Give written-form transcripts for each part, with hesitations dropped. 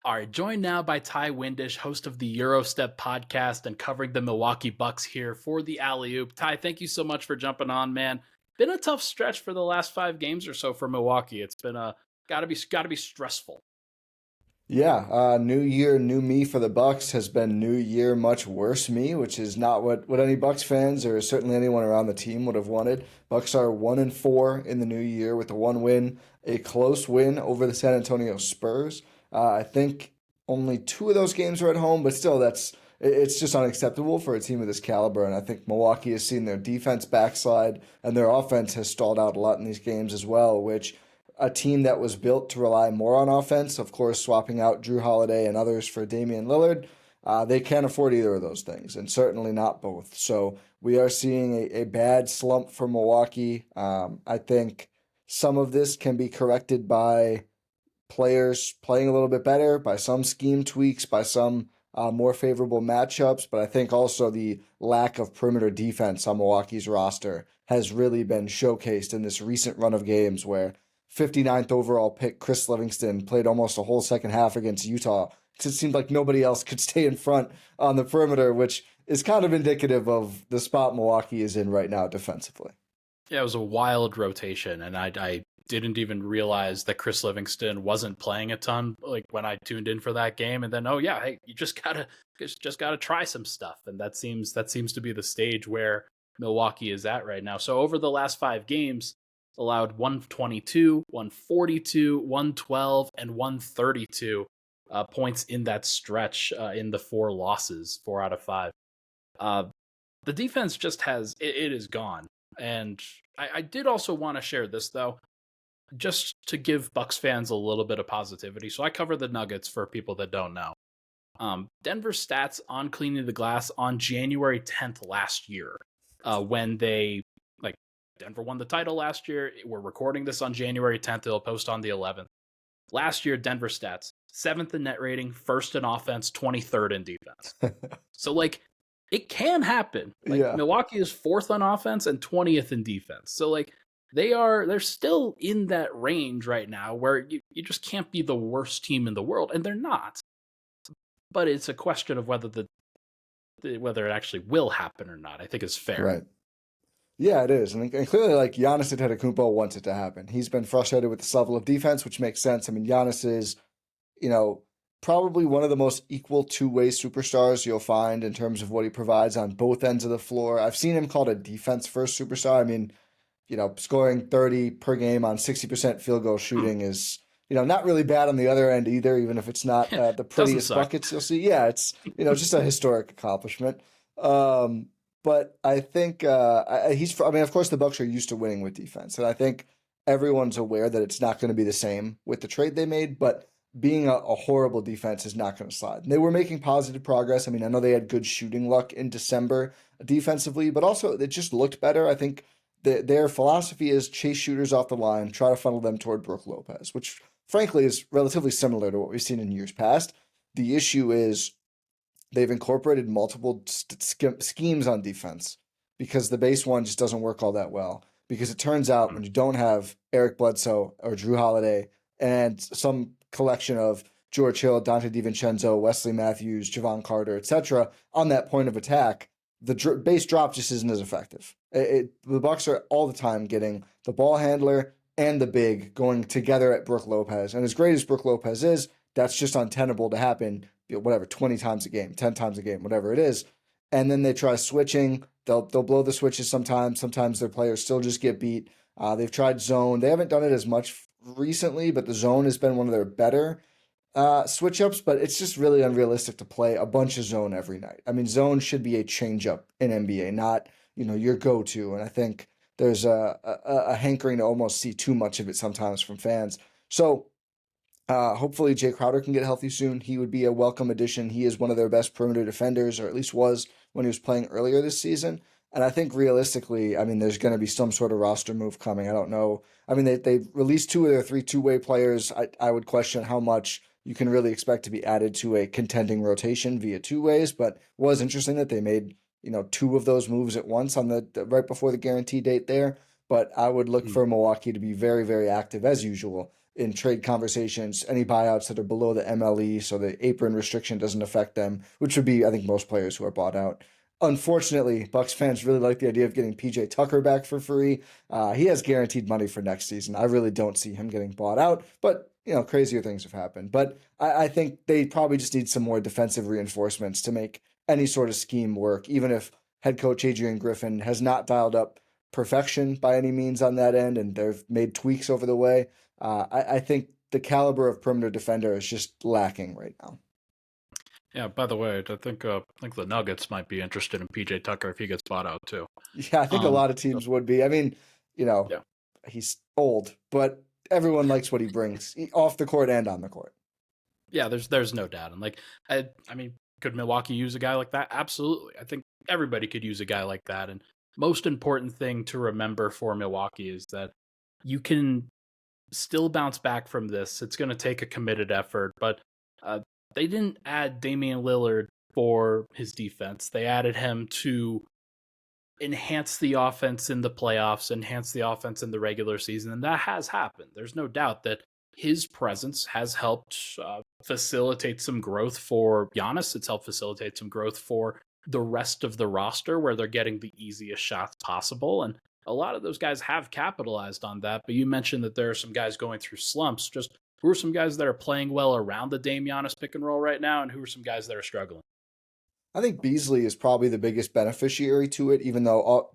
All right, joined now by Ty Windisch, host of the Eurostep podcast and covering the Milwaukee Bucks here for the Alley-Oop. Ty, thank you so much for jumping on, man. Been a tough stretch for the last 5 games or so for Milwaukee. It's been gotta be stressful. Yeah, new year, new me for the Bucks has been new year, much worse me, which is not what any Bucks fans or certainly anyone around the team would have wanted. Bucks are 1-4 in the new year with a one win, a close win over the San Antonio Spurs. I think only two of those games were at home, but still, it's just unacceptable for a team of this caliber. And I think Milwaukee has seen their defense backslide, and their offense has stalled out a lot in these games as well, which a team that was built to rely more on offense, of course, swapping out Drew Holiday and others for Damian Lillard, they can't afford either of those things, and certainly not both. So we are seeing a bad slump for Milwaukee. I think some of this can be corrected by players playing a little bit better, by some scheme tweaks, by some more favorable matchups, but I think also the lack of perimeter defense on Milwaukee's roster has really been showcased in this recent run of games where 59th overall pick Khris Livingston played almost a whole second half against Utah because it seemed like nobody else could stay in front on the perimeter, which is kind of indicative of the spot Milwaukee is in right now defensively. Yeah, it was a wild rotation, and I didn't even realize that Khris Livingston wasn't playing a ton like when I tuned in for that game. And then, oh yeah, hey, you just gotta try some stuff, and that seems to be the stage where Milwaukee is at right now. So over the last 5 games, allowed 122, 142, 112, and 132 points in that stretch in the 4 losses, 4 out of 5. The defense just it is gone. And I did also want to share this, though, just to give Bucks fans a little bit of positivity. So I cover the Nuggets for people that don't know. Denver's stats on cleaning the glass on January 10th last year, when Denver won the title last year. We're recording this on January 10th. It'll post on the 11th. Last year, Denver stats: 7th in net rating, 1st in offense, 23rd in defense. So, it can happen. Milwaukee is 4th on offense and 20th in defense. So, they're still in that range right now where you just can't be the worst team in the world, and they're not. But it's a question of whether whether it actually will happen or not. I think is fair. Right. Yeah, it is. And clearly, Giannis Antetokounmpo wants it to happen. He's been frustrated with this level of defense, which makes sense. I mean, Giannis is, probably one of the most equal two-way superstars you'll find in terms of what he provides on both ends of the floor. I've seen him called a defense-first superstar. I mean, scoring 30 per game on 60% field goal shooting is, not really bad on the other end either, even if it's not the prettiest buckets you'll see. Yeah, it's, just a historic accomplishment. But I think of course, the Bucks are used to winning with defense. And I think everyone's aware that it's not going to be the same with the trade they made. But being a horrible defense is not going to slide. And they were making positive progress. I mean, I know they had good shooting luck in December defensively, but also it just looked better. I think their philosophy is chase shooters off the line, try to funnel them toward Brook Lopez, which frankly is relatively similar to what we've seen in years past. The issue is they've incorporated multiple schemes on defense because the base one just doesn't work all that well. Because it turns out when you don't have Eric Bledsoe or Drew Holiday and some collection of George Hill, Dante DiVincenzo, Wesley Matthews, Javon Carter, etc., on that point of attack, the base drop just isn't as effective. The Bucks are all the time getting the ball handler and the big going together at Brook Lopez. And as great as Brook Lopez is, that's just untenable to happen, 20 times a game, 10 times a game, whatever it is. And then they try switching. They'll blow the switches sometimes. Sometimes their players still just get beat. They've tried zone. They haven't done it as much recently, but the zone has been one of their better switch-ups, but it's just really unrealistic to play a bunch of zone every night. I mean, zone should be a change-up in NBA, not, your go-to. And I think there's a hankering to almost see too much of it sometimes from fans. So hopefully Jay Crowder can get healthy soon. He would be a welcome addition. He is one of their best perimeter defenders, or at least was when he was playing earlier this season. And I think realistically, I mean, there's going to be some sort of roster move coming. I don't know. I mean, they released 2 of their 3 two-way players. I would question how much you can really expect to be added to a contending rotation via 2 ways, but it was interesting that they made, 2 of those moves at once on the right before the guarantee date there. But I would look for Milwaukee to be very, very active as usual in trade conversations, any buyouts that are below the MLE, so the apron restriction doesn't affect them, which would be, I think, most players who are bought out. Unfortunately, Bucks fans really like the idea of getting PJ Tucker back for free. He has guaranteed money for next season. I really don't see him getting bought out, but crazier things have happened. But I think they probably just need some more defensive reinforcements to make any sort of scheme work, even if head coach Adrian Griffin has not dialed up perfection by any means on that end, and they've made tweaks over the way. I think the caliber of perimeter defender is just lacking right now. Yeah, by the way, I think the Nuggets might be interested in PJ Tucker if he gets bought out too. Yeah, I think a lot of teams would be. I mean, yeah. He's old, but everyone likes what he brings off the court and on the court. Yeah, there's no doubt. And I mean, could Milwaukee use a guy like that? Absolutely. I think everybody could use a guy like that. And most important thing to remember for Milwaukee is that you can still bounce back from this. It's going to take a committed effort, but they didn't add Damian Lillard for his defense. They added him to enhance the offense in the playoffs, enhance the offense in the regular season, and that has happened. There's no doubt that his presence has helped facilitate some growth for Giannis. It's helped facilitate some growth for the rest of the roster where they're getting the easiest shots possible, and a lot of those guys have capitalized on that. But you mentioned that there are some guys going through slumps. Just who are some guys that are playing well around the Dame Giannis pick and roll right now, and who are some guys that are struggling? I think Beasley is probably the biggest beneficiary to it, even though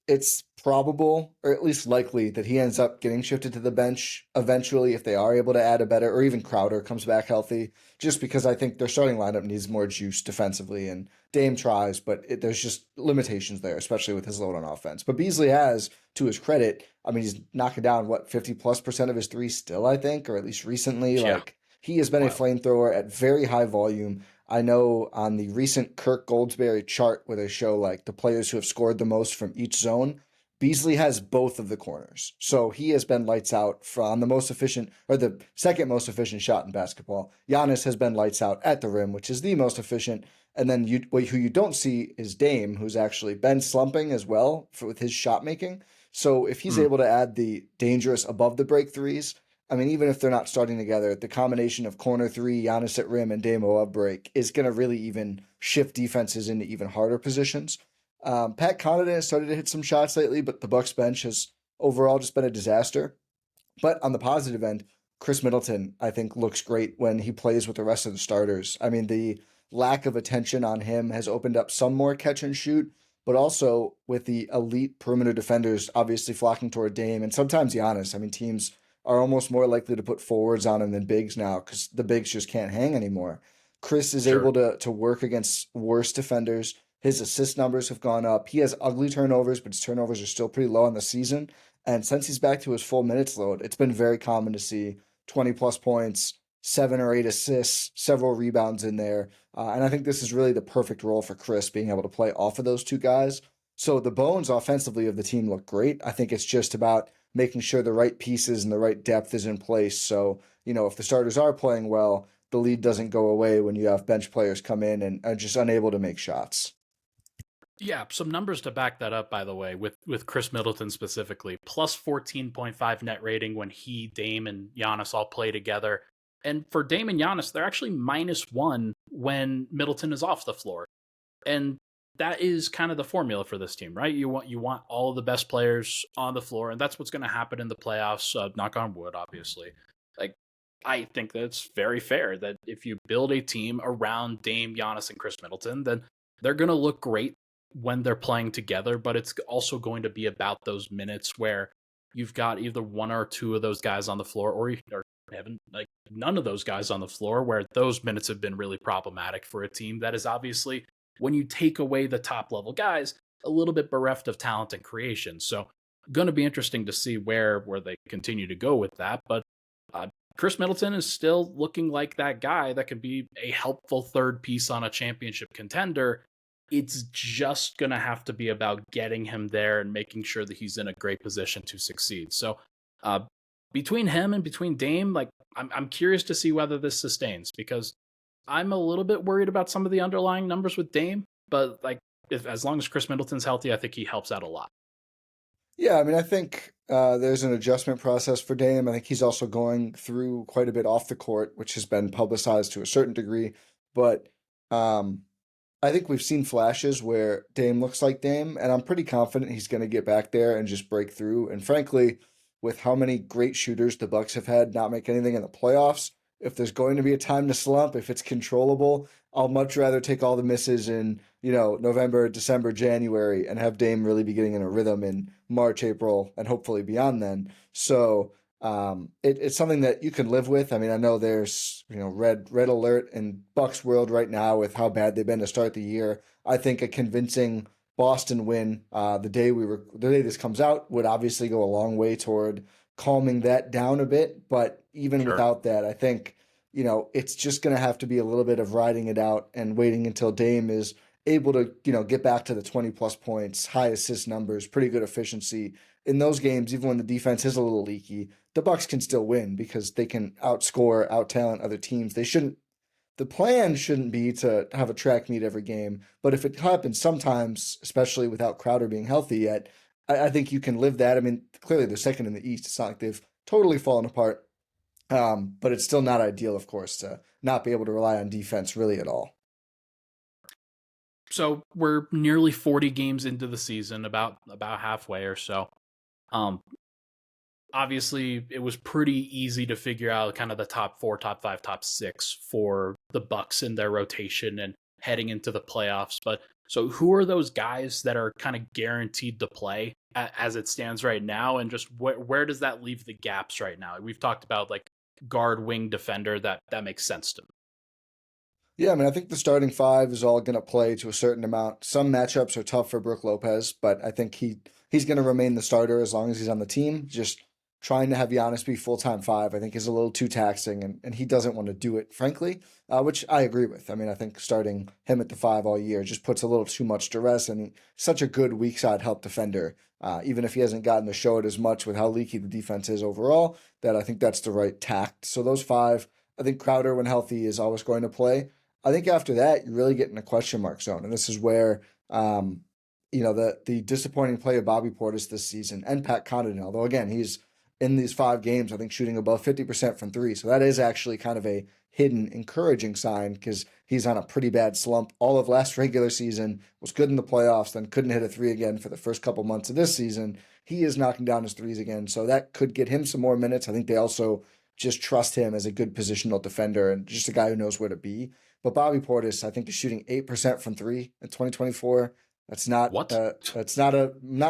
it's probable, or at least likely, that he ends up getting shifted to the bench eventually if they are able to add a better, or even Crowder comes back healthy, just because I think their starting lineup needs more juice defensively, and Dame tries, but there's just limitations there, especially with his load on offense. But Beasley has, to his credit, I mean, he's knocking down, 50+% of his threes still, I think, or at least recently. Yeah. He has been a flamethrower at very high volume. I know on the recent Kirk Goldsberry chart where they show the players who have scored the most from each zone, Beasley has both of the corners. So he has been lights out from the most efficient, or the second most efficient shot in basketball. Giannis has been lights out at the rim, which is the most efficient. And then who you don't see is Dame, who's actually been slumping as well with his shot making. So if he's able to add the dangerous above the break threes, I mean, even if they're not starting together, the combination of corner three, Giannis at rim, and Dame above break is going to really even shift defenses into even harder positions. Pat Connaughton has started to hit some shots lately, but the Bucks bench has overall just been a disaster. But on the positive end, Khris Middleton, I think, looks great when he plays with the rest of the starters. I mean, the lack of attention on him has opened up some more catch and shoot, but also with the elite perimeter defenders obviously flocking toward Dame and sometimes Giannis. I mean, teams are almost more likely to put forwards on him than bigs now because the bigs just can't hang anymore. Khris is able to work against worse defenders. His assist numbers have gone up. He has ugly turnovers, but his turnovers are still pretty low on the season. And since he's back to his full minutes load, it's been very common to see 20+ points, 7 or 8 assists, several rebounds in there. And I think this is really the perfect role for Khris, being able to play off of those two guys. So the bones offensively of the team look great. I think it's just about making sure the right pieces and the right depth is in place. So, if the starters are playing well, the lead doesn't go away when you have bench players come in and are just unable to make shots. Yeah, some numbers to back that up, by the way, with Khris Middleton specifically. Plus 14.5 net rating when he, Dame, and Giannis all play together. And for Dame and Giannis, they're actually -1 when Middleton is off the floor. And that is kind of the formula for this team, right? You want all of the best players on the floor, and that's what's going to happen in the playoffs. Knock on wood, obviously. I think that it's very fair that if you build a team around Dame, Giannis, and Khris Middleton, then they're going to look great when they're playing together. But it's also going to be about those minutes where you've got either one or two of those guys on the floor, or having none of those guys on the floor, where those minutes have been really problematic for a team that is obviously, when you take away the top level guys, a little bit bereft of talent and creation. So going to be interesting to see where they continue to go with that. But Khris Middleton is still looking like that guy that could be a helpful third piece on a championship contender. It's just going to have to be about getting him there and making sure that he's in a great position to succeed. So between him and between Dame, I'm curious to see whether this sustains, because I'm a little bit worried about some of the underlying numbers with Dame, but as long as Khris Middleton's healthy, I think he helps out a lot. Yeah, I mean, I think there's an adjustment process for Dame. I think he's also going through quite a bit off the court, which has been publicized to a certain degree. But um, I think we've seen flashes where Dame looks like Dame, and I'm pretty confident he's going to get back there and just break through. And frankly, with how many great shooters the Bucks have had not make anything in the playoffs, if there's going to be a time to slump, if it's controllable, I'll much rather take all the misses in, November, December, January and have Dame really be getting in a rhythm in March, April, and hopefully beyond then. So it's something that you can live with. I mean, I know there's red alert in Bucks world right now with how bad they've been to start the year. I think a convincing Boston win the day this comes out would obviously go a long way toward calming that down a bit. But even Sure. without that, I think it's just going to have to be a little bit of riding it out and waiting until Dame is able to get back to the 20 plus points, high assist numbers, pretty good efficiency in those games. Even when the defense is a little leaky, the Bucks can still win because they can outscore, out talent other teams. The plan shouldn't be to have a track meet every game, but if it happens sometimes, especially without Crowder being healthy yet, I think you can live that. I mean, clearly they're second in the East. It's not like they've totally fallen apart, but it's still not ideal, of course, to not be able to rely on defense really at all. So we're nearly 40 games into the season, about halfway or so. Um, Obviously, it was pretty easy to figure out kind of the top 4, top 5, top 6 for the Bucks in their rotation and heading into the playoffs. But so who are those guys that are kind of guaranteed to play as it stands right now? And just where does that leave the gaps right now? We've talked about like guard, wing, defender. That makes sense to me. Yeah, I mean, I think the starting five is all going to play to a certain amount. Some matchups are tough for Brook Lopez, but I think he's going to remain the starter as long as he's on the team. Just trying to have Giannis be full-time five, I think, is a little too taxing, and he doesn't want to do it, frankly, which I agree with. I mean, I think starting him at the five all year just puts a little too much duress, and he's such a good weak side help defender, even if he hasn't gotten to show it as much with how leaky the defense is overall, that I think that's the right tact. So those five, I think Crowder, when healthy, is always going to play. I think after that, you really get in a question mark zone. And this is where, the disappointing play of Bobby Portis this season and Pat Connaughton, although again, he's in these 5 games, I think shooting above 50% from three. So that is actually kind of a hidden encouraging sign because he's on a pretty bad slump. All of last regular season was good in the playoffs, then couldn't hit a three again for the first couple months of this season. He is knocking down his threes again. So that could get him some more minutes. I think they also just trust him as a good positional defender and just a guy who knows where to be. But Bobby Portis, I think, is shooting 8% from three in 2024. That's not What? not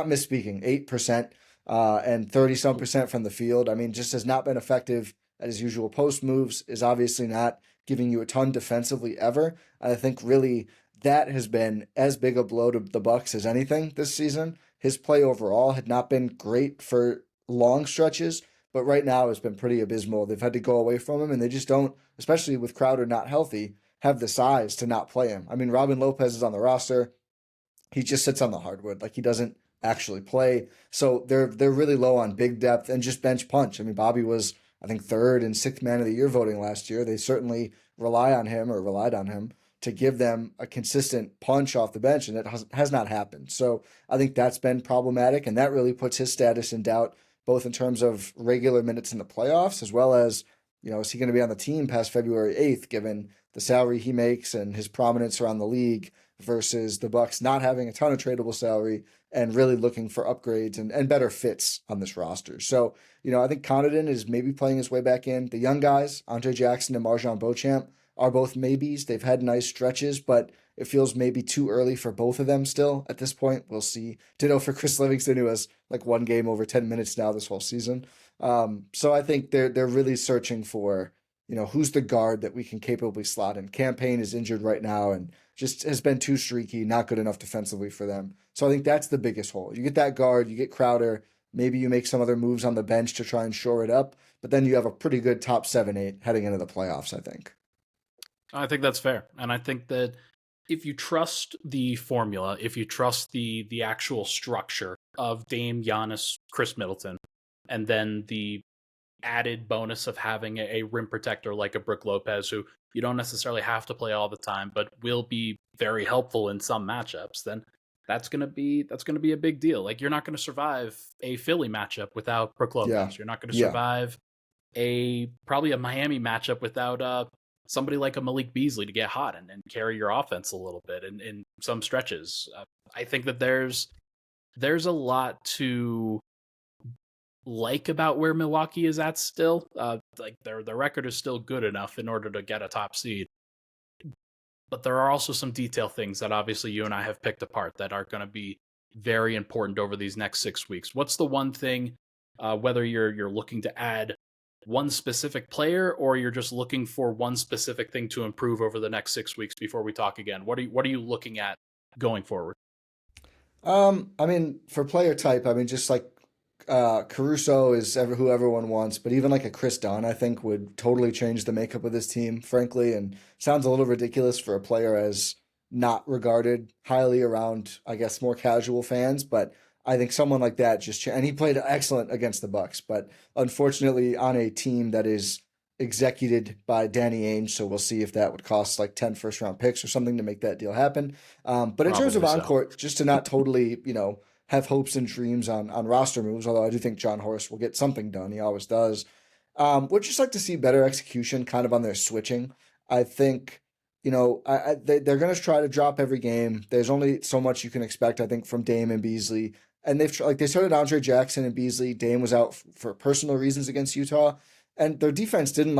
misspeaking. 8% and 30-some% from the field. I mean, just has not been effective at his usual post moves. Is obviously not giving you a ton defensively ever. I think really that has been as big a blow to the Bucks as anything this season. His play overall had not been great for long stretches, but right now has been pretty abysmal. They've had to go away from him, and they just don't, especially with Crowder not healthy, have the size to not play him. I mean, Robin Lopez is on the roster. He just sits on the hardwood. Like, he doesn't actually play. So they're really low on big depth and just bench punch. I mean, Bobby was, I think, third and sixth man of the year voting last year. They certainly relied on him to give them a consistent punch off the bench, and it has not happened. So I think that's been problematic, and that really puts his status in doubt, both in terms of regular minutes in the playoffs, as well as, is he going to be on the team past February 8th, given the salary he makes and his prominence around the league versus the Bucks not having a ton of tradable salary and really looking for upgrades and better fits on this roster. So, I think Connaughton is maybe playing his way back in. The young guys, Andre Jackson and Marjon Beauchamp, are both maybes. They've had nice stretches, but it feels maybe too early for both of them still at this point. We'll see. Ditto for Khris Livingston, who has like one game over 10 minutes now this whole season. So I think they're really searching for, who's the guard that we can capably slot in. Campaign is injured right now and just has been too streaky, not good enough defensively for them. So I think that's the biggest hole. You get that guard, you get Crowder, maybe you make some other moves on the bench to try and shore it up, but then you have a pretty good top 7-8 heading into the playoffs, I think. I think that's fair. And I think that if you trust the formula, if you trust the actual structure of Dame, Giannis, Khris Middleton, and then the added bonus of having a rim protector like a Brook Lopez, who you don't necessarily have to play all the time, but will be very helpful in some matchups, then that's gonna be a big deal. Like, you're not gonna survive a Philly matchup without Brook Lopez. Yeah. You're not gonna Yeah. survive probably a Miami matchup without somebody like a Malik Beasley to get hot and carry your offense a little bit in some stretches. I think that there's a lot to like about where Milwaukee is at still. Like their record is still good enough in order to get a top seed. But there are also some detail things that obviously you and I have picked apart that are going to be very important over these next 6 weeks. What's the one thing, whether you're looking to add one specific player or you're just looking for one specific thing to improve over the next 6 weeks before we talk again? What are you looking at going forward? I mean, for player type, I mean, just like Caruso is who everyone wants, but even like a Chris Dunn, I think would totally change the makeup of this team, frankly, and sounds a little ridiculous for a player as not regarded highly around, I guess, more casual fans, but I think someone like that and he played excellent against the Bucks, but unfortunately on a team that is executed by Danny Ainge, so we'll see if that would cost like 10 first-round picks or something to make that deal happen. But in terms of on-court, just to not totally, have hopes and dreams on roster moves, although I do think John Horst will get something done. He always does. Would just like to see better execution kind of on their switching. I think, they're going to try to drop every game. There's only so much you can expect, I think, from Dame and Beasley. And they started Andre Jackson and Beasley. Dame was out for personal reasons against Utah. And their defense didn't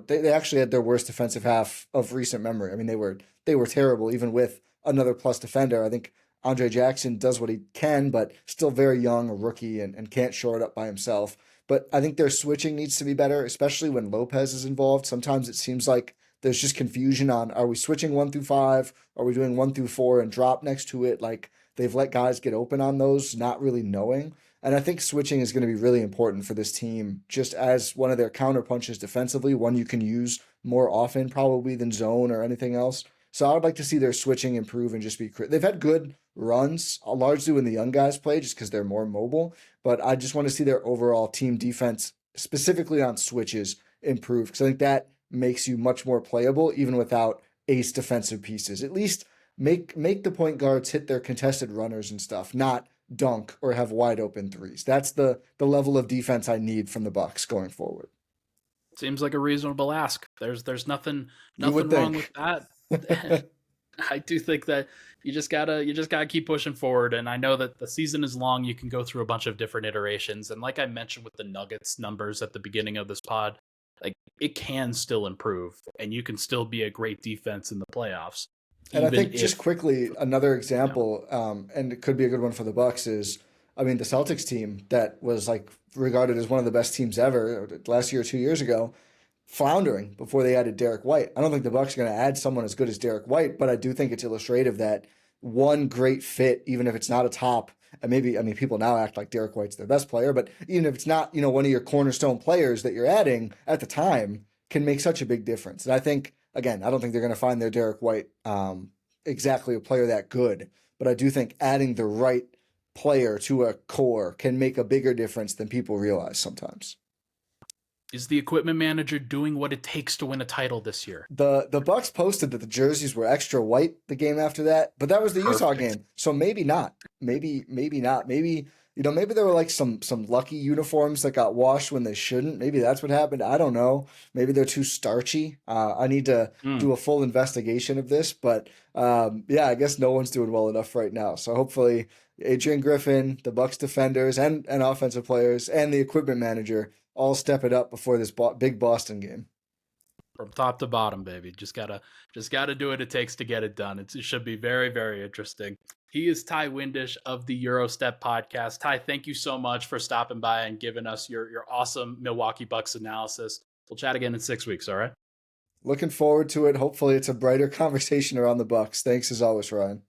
they actually had their worst defensive half of recent memory. I mean, they were terrible, even with another plus defender. I think Andre Jackson does what he can, but still very young, a rookie, and can't shore it up by himself. But I think their switching needs to be better, especially when Lopez is involved. Sometimes it seems like there's just confusion on, are we switching 1 through 5? Are we doing 1 through 4 and drop next to it? Like, they've let guys get open on those, not really knowing. And I think switching is going to be really important for this team, just as one of their counterpunches defensively, one you can use more often probably than zone or anything else. So I would like to see their switching improve and just be. They've had good runs, largely when the young guys play, just because they're more mobile. But I just want to see their overall team defense, specifically on switches, improve, because I think that makes you much more playable, even without ace defensive pieces. At least make the point guards hit their contested runners and stuff, not dunk or have wide open threes. That's the level of defense I need from the Bucks going forward. Seems like a reasonable ask. There's nothing wrong with that. I do think that you just gotta keep pushing forward. And I know that the season is long. You can go through a bunch of different iterations. And like I mentioned with the Nuggets numbers at the beginning of this pod, like it can still improve and you can still be a great defense in the playoffs. And I think just quickly, another example, and it could be a good one for the Bucks is, I mean, the Celtics team that was like regarded as one of the best teams ever last year or 2 years ago, floundering before they added Derek White. I don't think the Bucks are going to add someone as good as Derek White, but I do think it's illustrative that one great fit, even if it's not a top, and maybe, I mean, people now act like Derek White's their best player, but even if it's not, one of your cornerstone players that you're adding at the time, can make such a big difference. And I think, again, I don't think they're going to find their Derek White exactly a player that good, but I do think adding the right player to a core can make a bigger difference than people realize sometimes. Is the equipment manager doing what it takes to win a title this year? The Bucks posted that the jerseys were extra white the game after that, but that was the Utah game, so maybe not. Maybe not. Maybe maybe there were like some lucky uniforms that got washed when they shouldn't. Maybe that's what happened. I don't know. Maybe they're too starchy. I need to do a full investigation of this, but yeah, I guess no one's doing well enough right now. So hopefully Adrian Griffin, the Bucks defenders and offensive players, and the equipment manager all step it up before this big Boston game. From top to bottom, baby. Just gotta do what it takes to get it done. It should be very, very interesting. He is Ty Windisch of the Eurostep podcast. Ty, thank you so much for stopping by and giving us your awesome Milwaukee Bucks analysis. We'll chat again in 6 weeks, all right? Looking forward to it. Hopefully it's a brighter conversation around the Bucks. Thanks as always, Ryan.